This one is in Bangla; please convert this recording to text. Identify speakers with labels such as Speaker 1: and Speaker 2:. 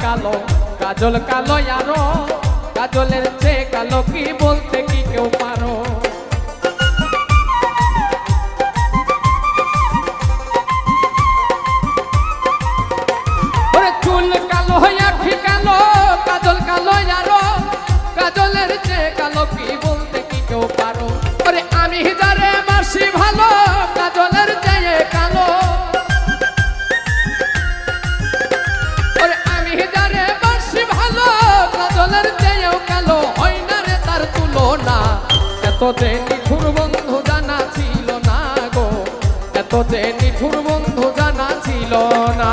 Speaker 1: কালো কাজল কালো আরো কাজলের চেয়ে কালো কি বলতে কি কেউ পারো ওরে চুল কালো আখি কালো কাজল কালো আরো কাজলের চেয়ে কালো কি বলতে কি কেউ পারো ওরে আমি যারে বাসি ভালো কাজলের চেয়ে কালো ওরে আমি যারে বাসি ভালো কাজলের চেয়েও কালো হয় না রে তার তুলনা এত যে নিঠুর বন্ধু জানা ছিল না গো এত যে নিঠুর বন্ধু জানা ছিল না